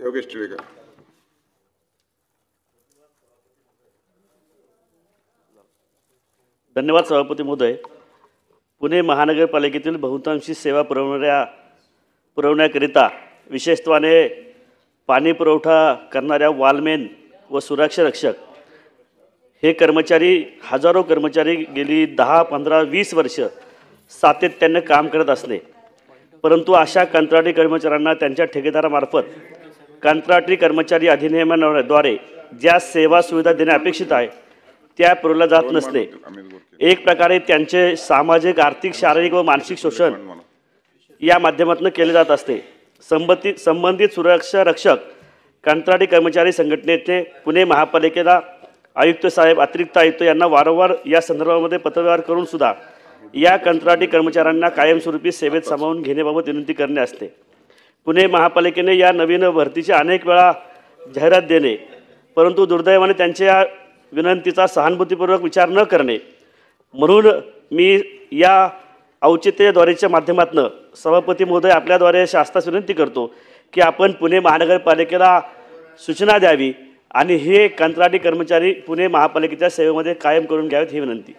योगेश टिळेकर. धन्यवाद सभापती महोदय. पुणे महानगरपालिकेतील बहुतांशी सेवा पुरवण्याकरिता विशेषत्वाने पाणी पुरवठा करणाऱ्या वॉलमेन व सुरक्षा रक्षक हे कर्मचारी हजारो कर्मचारी गेली 10, 15, 20 वर्ष सातत्याने काम करत असले, परंतु अशा कंत्राटी कर्मचाऱ्यांना त्यांच्या ठेकेदारामार्फत कंत्राटी कर्मचारी अधिनियमाद्वारे ज्या सेवा सुविधा देणे अपेक्षित आहे त्या पुरवल्या जात नसले. एक प्रकारे त्यांचे सामाजिक, आर्थिक, शारीरिक व मानसिक शोषण या माध्यमातून केले जात असते. संबंधित सुरक्षा रक्षक कंत्राटी कर्मचारी संघटनेचे पुणे महापालिकेला आयुक्त साहेब, अतिरिक्त आयुक्त यांना वारंवार या संदर्भामध्ये पत्रव्यवहार करून सुद्धा या कंत्राटी कर्मचाऱ्यांना कायमस्वरूपी सेवेत सामावून घेण्याबाबत विनंती करणे असते. पुणे महापालिकेने या नवीन भरतीची अनेक वेळा जाहिरात देणे, परंतु दुर्दैवाने त्यांच्या विनंतीचा सहानुभूतीपूर्वक विचार न करणे. म्हणून मी या औचित्यद्वारेच्या माध्यमातून सभापती महोदय आपल्याद्वारे शासनास विनंती करतो की आपण पुणे महानगरपालिकेला सूचना द्यावी आणि हे कंत्राटी कर्मचारी पुणे महापालिकेच्या सेवेमध्ये कायम करून घ्यावेत ही विनंती.